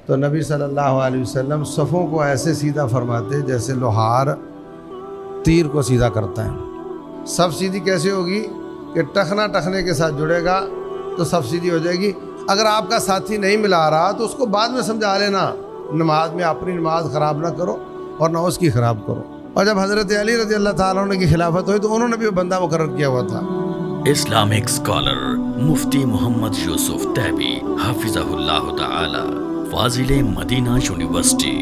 تو نبی صلی اللہ علیہ وسلم صفوں کو ایسے سیدھا فرماتے جیسے لوہار تیر کو سیدھا کرتا ہے۔ صف سیدھی کیسے ہوگی کہ ٹخنا ٹخنے کے ساتھ جڑے گا تو صف سیدھی ہو جائے گی۔ اگر آپ کا ساتھی نہیں ملا رہا تو اس کو بعد میں سمجھا لینا، نماز میں اپنی نماز خراب نہ کرو اور نہ اس کی خراب کرو۔ اور جب حضرت علی رضی اللہ تعالیٰ عنہ کی خلافت ہوئی تو انہوں نے بھی بندہ مقرر کیا ہوا تھا۔ اسلامک اسکالر مفتی محمد یوسف تیبی حافظہ اللہ تعالی، فاضل مدینہ یونیورسٹی۔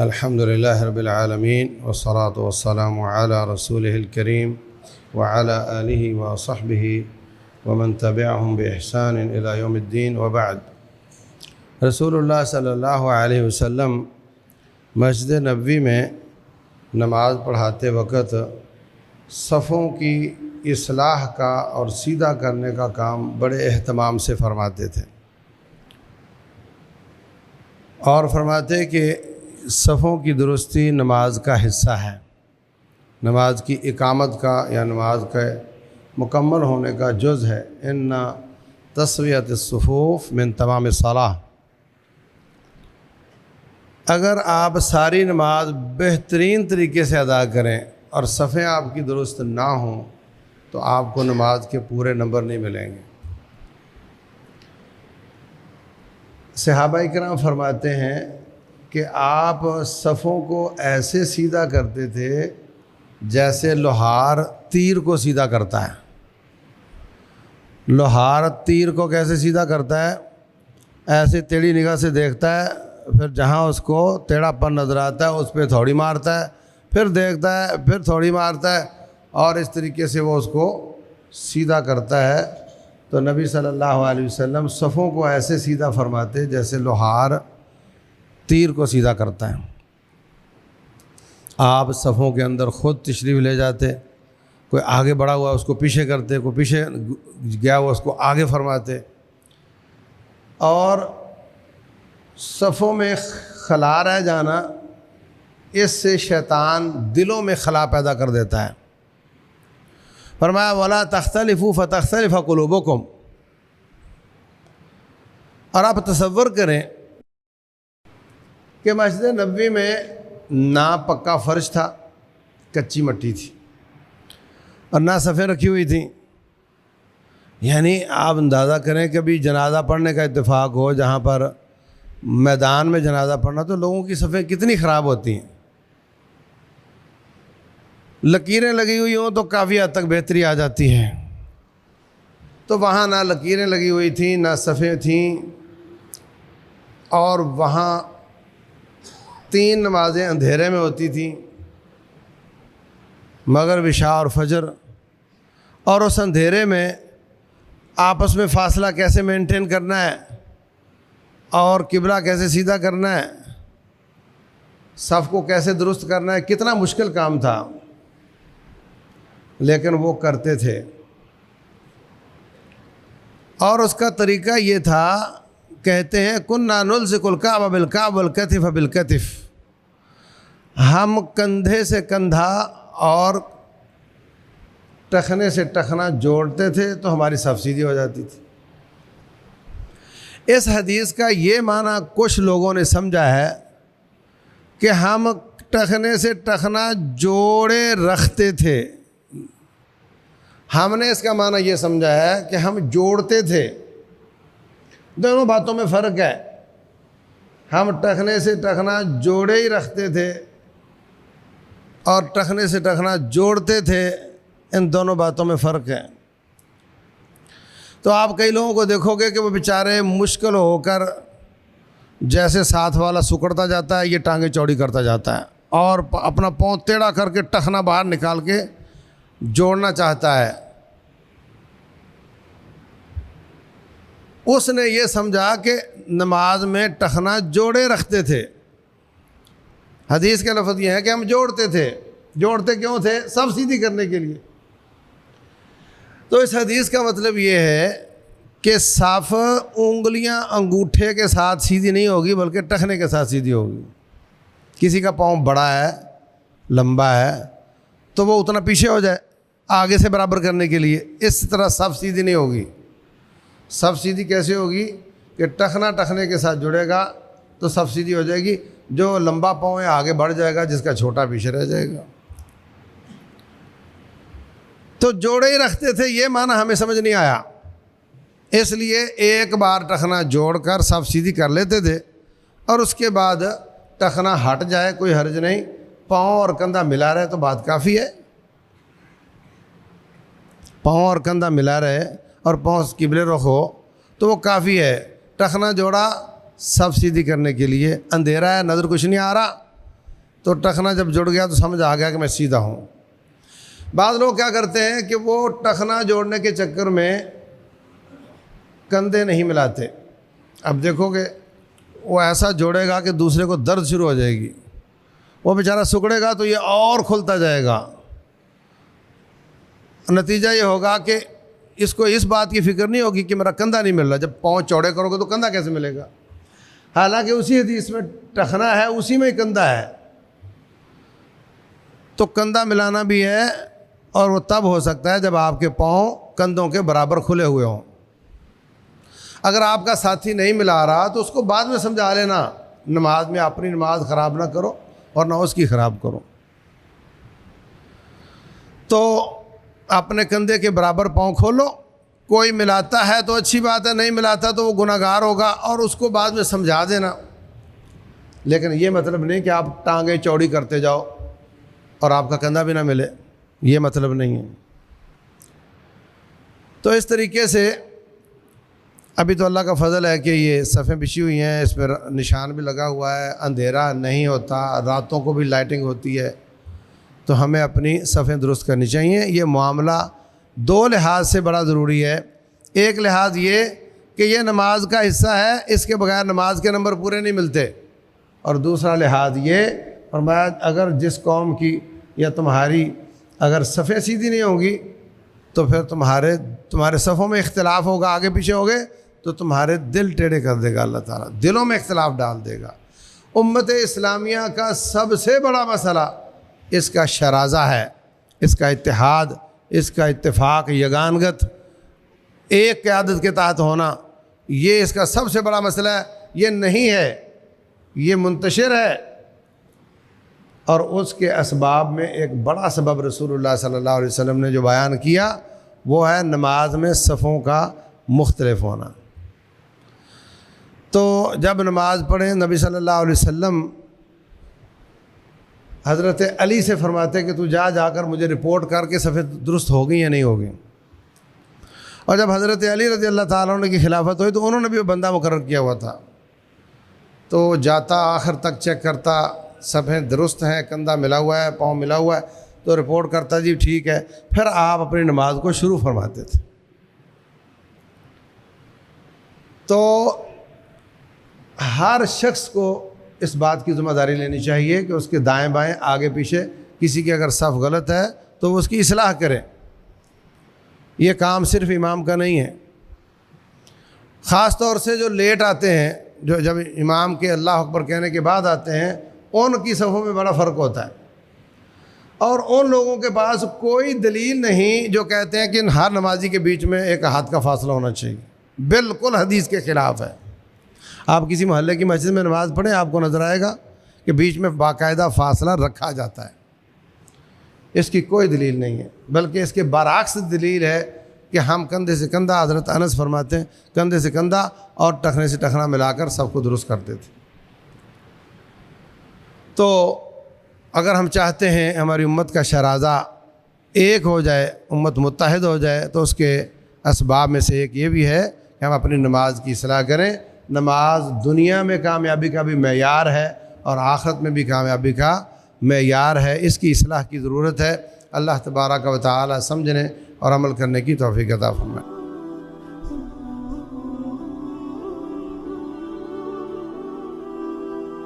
الحمدللہ رب العالمین والصلاة والسلام علی رسولہ الکریم وعلی آلہ وصحبہ ومن تبعہم بإحسان الی یوم الدین وبعد۔ رسول اللہ صلی اللہ علیہ وسلم مسجد نبوی میں نماز پڑھاتے وقت صفوں کی اصلاح کا اور سیدھا کرنے کا کام بڑے اہتمام سے فرماتے تھے، اور فرماتے کہ صفوں کی درستی نماز کا حصہ ہے، نماز کی اقامت کا یا نماز کے مکمل ہونے کا جز ہے۔ ان تسویۃ الصفوف من تمام الصلاۃ۔ اگر آپ ساری نماز بہترین طریقے سے ادا کریں اور صفیں آپ کی درست نہ ہوں تو آپ کو نماز کے پورے نمبر نہیں ملیں گے۔ صحابہ کرام فرماتے ہیں کہ آپ صفوں کو ایسے سیدھا کرتے تھے جیسے لوہار تیر کو سیدھا کرتا ہے۔ لوہار تیر کو کیسے سیدھا کرتا ہے؟ ایسے ٹیڑھی نگاہ سے دیکھتا ہے، پھر جہاں اس کو ٹیڑھا پن نظر آتا ہے اس پہ تھوڑی مارتا ہے، پھر دیکھتا ہے، پھر تھوڑی مارتا ہے، اور اس طریقے سے وہ اس کو سیدھا کرتا ہے۔ تو نبی صلی اللہ علیہ وسلم صفوں کو ایسے سیدھا فرماتے جیسے لوہار تیر کو سیدھا کرتا ہے۔ آپ صفوں کے اندر خود تشریف لے جاتے، کوئی آگے بڑھا ہوا اس کو پیچھے کرتے، کوئی پیچھے گیا ہوا اس کو آگے فرماتے، اور صفوں میں خلا رہ جانا، اس سے شیطان دلوں میں خلا پیدا کر دیتا ہے۔ فرمایا وَلَا تَخْتَلِفُوا فَتَخْتَلِفَ قُلُوبُكُمْ۔ اور آپ تصور کریں کہ مسجد نبوی میں نہ پکا فرش تھا، کچی مٹی تھی، اور نہ صفیں رکھی ہوئی تھیں۔ یعنی آپ اندازہ کریں کہ ابھی جنازہ پڑھنے کا اتفاق ہو، جہاں پر میدان میں جنازہ پڑھنا، تو لوگوں کی صفیں کتنی خراب ہوتی ہیں۔ لکیریں لگی ہوئی ہوں تو کافی حد تک بہتری آ جاتی ہے، تو وہاں نہ لکیریں لگی ہوئی تھیں نہ صفیں تھیں، اور وہاں 3 نمازیں اندھیرے میں ہوتی تھیں، مغرب عشاء اور فجر، اور اس اندھیرے میں آپس میں فاصلہ کیسے مینٹین کرنا ہے اور قبلہ کیسے سیدھا کرنا ہے، صف کو کیسے درست کرنا ہے، کتنا مشکل کام تھا، لیکن وہ کرتے تھے۔ اور اس کا طریقہ یہ تھا، کہتے ہیں كُنَّا نُلْصِقُ الْكَعْبَ بِالْكَعْبِ وَالْكَتِفَ بِالْكَتِفِ، ہم کندھے سے کندھا اور ٹخنے سے ٹخنا جوڑتے تھے تو ہماری صف سیدھی ہو جاتی تھی۔ اس حدیث کا یہ معنی کچھ لوگوں نے سمجھا ہے کہ ہم ٹخنے سے ٹخنا جوڑے رکھتے تھے۔ ہم نے اس کا معنی یہ سمجھا ہے کہ ہم جوڑتے تھے۔ دونوں باتوں میں فرق ہے، ہم ٹخنے سے ٹخنا جوڑے ہی رکھتے تھے اور ٹخنے سے ٹخنا جوڑتے تھے، ان دونوں باتوں میں فرق ہے۔ تو آپ کئی لوگوں کو دیکھو گے کہ وہ بیچارے مشکل ہو کر جیسے ساتھ والا سکڑتا جاتا ہے، یہ ٹانگیں چوڑی کرتا جاتا ہے اور اپنا پاؤں ٹیڑھا کر کے ٹخنا باہر نکال کے جوڑنا چاہتا ہے۔ اس نے یہ سمجھا کہ نماز میں ٹخنا جوڑے رکھتے تھے۔ حدیث کا لفظ یہ ہے کہ ہم جوڑتے تھے۔ جوڑتے کیوں تھے؟ سب سیدھی کرنے کے لیے۔ تو اس حدیث کا مطلب یہ ہے کہ صف انگلیاں انگوٹھے کے ساتھ سیدھی نہیں ہوگی بلکہ ٹخنے کے ساتھ سیدھی ہوگی۔ کسی کا پاؤں بڑا ہے، لمبا ہے، تو وہ اتنا پیچھے ہو جائے آگے سے برابر کرنے کے لیے، اس طرح صف سیدھی نہیں ہوگی۔ صف سیدھی کیسے ہوگی کہ ٹخنا ٹخنے کے ساتھ جڑے گا تو صف سیدھی ہو جائے گی، جو لمبا پاؤں ہے آگے بڑھ جائے گا، جس کا چھوٹا پیچھے رہ جائے گا۔ تو جوڑے ہی رکھتے تھے، یہ معنی ہمیں سمجھ نہیں آیا، اس لیے ایک بار ٹخنا جوڑ کر صف سیدھی کر لیتے تھے اور اس کے بعد ٹخنا ہٹ جائے کوئی حرج نہیں، پاؤں اور کندھا ملا رہے تو بات کافی ہے، پاؤں اور کندھا ملا رہے اور پاؤں قبلے رخ ہو تو وہ کافی ہے۔ ٹخنا جوڑا صف سیدھی کرنے کے لیے، اندھیرا ہے، نظر کچھ نہیں آ رہا، تو ٹخنا جب جڑ گیا تو سمجھ آ گیا کہ میں سیدھا ہوں۔ بعض لوگ کیا کرتے ہیں کہ وہ ٹخنا جوڑنے کے چکر میں کندھے نہیں ملاتے۔ اب دیکھو کہ وہ ایسا جوڑے گا کہ دوسرے کو درد شروع ہو جائے گی، وہ بیچارہ سکڑے گا تو یہ اور کھلتا جائے گا، نتیجہ یہ ہوگا کہ اس کو اس بات کی فکر نہیں ہوگی کہ میرا کندھا نہیں مل رہا۔ جب پاؤں چوڑے کرو گے تو کندھا کیسے ملے گا؟ حالانکہ اسی حدیث میں ٹخنا ہے، اسی میں ہی کندھا ہے۔ تو کندھا ملانا بھی ہے، اور وہ تب ہو سکتا ہے جب آپ کے پاؤں کندھوں کے برابر کھلے ہوئے ہوں۔ اگر آپ کا ساتھی نہیں ملا رہا تو اس کو بعد میں سمجھا لینا، نماز میں اپنی نماز خراب نہ کرو اور نہ اس کی خراب کرو۔ تو اپنے کندھے کے برابر پاؤں کھولو، کوئی ملاتا ہے تو اچھی بات ہے، نہیں ملاتا تو وہ گناہ گار ہوگا، اور اس کو بعد میں سمجھا دینا۔ لیکن یہ مطلب نہیں کہ آپ ٹانگیں چوڑی کرتے جاؤ اور آپ کا کندھا بھی نہ ملے، یہ مطلب نہیں ہے۔ تو اس طریقے سے ابھی تو اللہ کا فضل ہے کہ یہ صفیں بچھی ہوئی ہیں، اس پر نشان بھی لگا ہوا ہے، اندھیرا نہیں ہوتا، راتوں کو بھی لائٹنگ ہوتی ہے، تو ہمیں اپنی صفیں درست کرنی چاہیے۔ یہ معاملہ دو لحاظ سے بڑا ضروری ہے۔ ایک لحاظ یہ کہ یہ نماز کا حصہ ہے، اس کے بغیر نماز کے نمبر پورے نہیں ملتے، اور دوسرا لحاظ یہ فرمایا اگر جس قوم کی یا تمہاری اگر صفیں سیدھی نہیں ہوں گی تو پھر تمہارے صفوں میں اختلاف ہوگا، آگے پیچھے ہوگے تو تمہارے دل ٹیڑھے کر دے گا اللہ تعالیٰ، دلوں میں اختلاف ڈال دے گا۔ امت اسلامیہ کا سب سے بڑا مسئلہ اس کا شرازہ ہے، اس کا اتحاد، اس کا اتفاق، یگانگت، ایک قیادت کے تحت ہونا، یہ اس کا سب سے بڑا مسئلہ ہے۔ یہ نہیں ہے، یہ منتشر ہے، اور اس کے اسباب میں ایک بڑا سبب رسول اللہ صلی اللہ علیہ وسلم نے جو بیان کیا وہ ہے نماز میں صفوں کا مختلف ہونا۔ تو جب نماز پڑھیں نبی صلی اللہ علیہ وسلم حضرت علی سے فرماتے کہ تو جا کر مجھے رپورٹ کر کے صفیں درست ہو گئی یا نہیں ہو گئی، اور جب حضرت علی رضی اللہ تعالیٰ عنہ کی خلافت ہوئی تو انہوں نے بھی وہ بندہ مقرر کیا ہوا تھا، تو جاتا آخر تک چیک کرتا صفیں درست ہیں، کندھا ملا ہوا ہے، پاؤں ملا ہوا ہے، تو رپورٹ کرتا جی ٹھیک ہے، پھر آپ اپنی نماز کو شروع فرماتے تھے۔ تو ہر شخص کو اس بات کی ذمہ داری لینی چاہیے کہ اس کے دائیں بائیں آگے پیچھے کسی کی اگر صف غلط ہے تو وہ اس کی اصلاح کرے۔ یہ کام صرف امام کا نہیں ہے، خاص طور سے جو لیٹ آتے ہیں، جو جب امام کے اللہ اکبر کہنے کے بعد آتے ہیں، ان کی صفوں میں بڑا فرق ہوتا ہے، اور ان لوگوں کے پاس کوئی دلیل نہیں جو کہتے ہیں کہ ہر نمازی کے بیچ میں ایک ہاتھ کا فاصلہ ہونا چاہیے، بالکل حدیث کے خلاف ہے۔ آپ کسی محلے کی مسجد میں نماز پڑھیں، آپ کو نظر آئے گا کہ بیچ میں باقاعدہ فاصلہ رکھا جاتا ہے، اس کی کوئی دلیل نہیں ہے، بلکہ اس کے برعکس دلیل ہے کہ ہم کندھے سے کندھا، حضرت انس فرماتے ہیں کندھے سے کندھا اور ٹخنے سے ٹخنا ملا کر سب کو درست کرتے تھے۔ تو اگر ہم چاہتے ہیں ہماری امت کا شرازہ ایک ہو جائے، امت متحد ہو جائے، تو اس کے اسباب میں سے ایک یہ بھی ہے کہ ہم اپنی نماز کی اصلاح کریں۔ نماز دنیا میں کامیابی کا بھی معیار ہے اور آخرت میں بھی کامیابی کا معیار ہے، اس کی اصلاح کی ضرورت ہے۔ اللہ تبارک و تعالی سمجھنے اور عمل کرنے کی توفیق عطا فرمائے۔